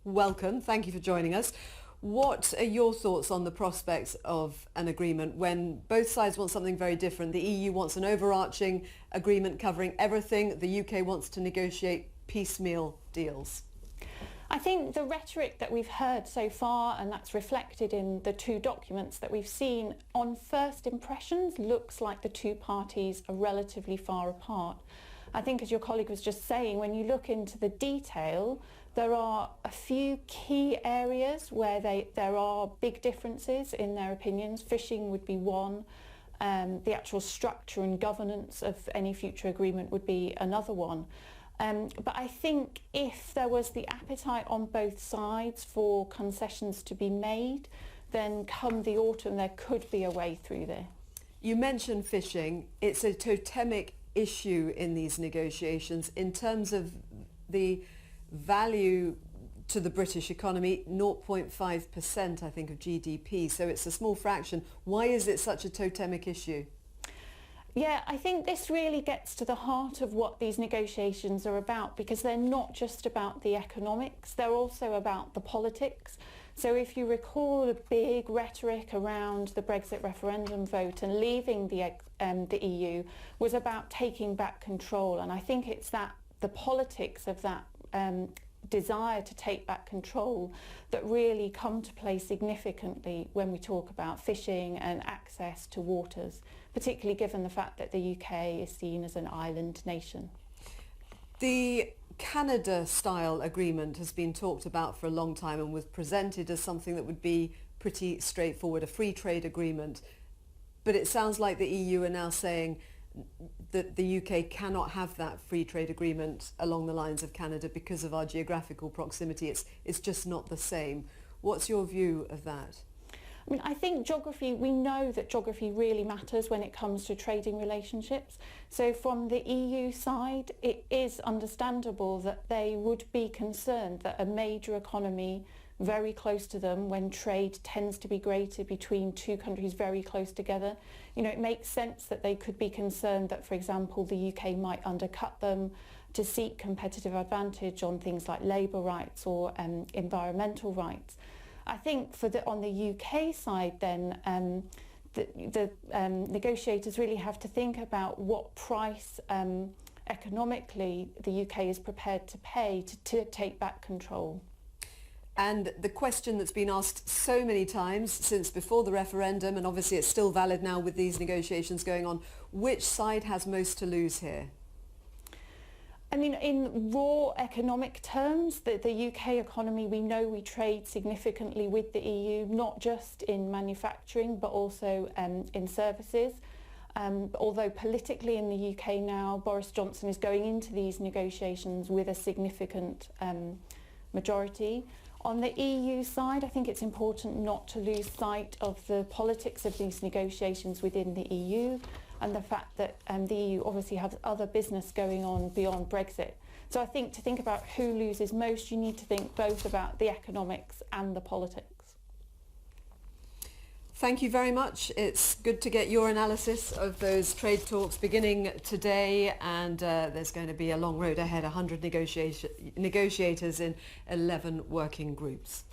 welcome. Thank you for joining us. What are your thoughts on the prospects of an agreement when both sides want something very different? The EU wants an overarching agreement covering everything. The UK wants to negotiate piecemeal deals. I think the rhetoric that we've heard so far, and that's reflected in the two documents that we've seen, on first impressions looks like the two parties are relatively far apart. I think, as your colleague was just saying, when you look into the detail, there are a few key areas where there are big differences in their opinions. Fishing would be one. The actual structure and governance of any future agreement would be another one. But I think if there was the appetite on both sides for concessions to be made, then come the autumn there could be a way through there. You mentioned fishing. It's a totemic issue in these negotiations in terms of the value to the British economy, 0.5% I think of GDP, so it's a small fraction. Why is it such a totemic issue? Yeah, I think this really gets to the heart of what these negotiations are about, because they're not just about the economics, they're also about the politics. So if you recall the big rhetoric around the Brexit referendum vote and leaving the EU was about taking back control, and I think it's that the politics of that desire to take back control that really come to play significantly when we talk about fishing and access to waters, particularly given the fact that the UK is seen as an island nation. The Canada-style agreement has been talked about for a long time and was presented as something that would be pretty straightforward, a free trade agreement. But it sounds like the EU are now saying that the UK cannot have that free trade agreement along the lines of Canada because of our geographical proximity. It's just not the same. What's your view of that? I mean, I think geography, we know that geography really matters when it comes to trading relationships. So from the EU side, it is understandable that they would be concerned that a major economy very close to them, when trade tends to be greater between two countries very close together, it makes sense that they could be concerned that, for example, the UK might undercut them to seek competitive advantage on things like labour rights or environmental rights. I think on the UK side then, the negotiators really have to think about what price economically the UK is prepared to pay to take back control. And the question that's been asked so many times since before the referendum, and obviously it's still valid now with these negotiations going on, which side has most to lose here? I mean, in raw economic terms, the UK economy, we know we trade significantly with the EU, not just in manufacturing, but also in services. Although politically in the UK now, Boris Johnson is going into these negotiations with a significant majority. On the EU side, I think it's important not to lose sight of the politics of these negotiations within the EU and the fact that the EU obviously has other business going on beyond Brexit. So I think to think about who loses most, you need to think both about the economics and the politics. Thank you very much. It's good to get your analysis of those trade talks beginning today, and there's going to be a long road ahead, 100 negotiators in 11 working groups.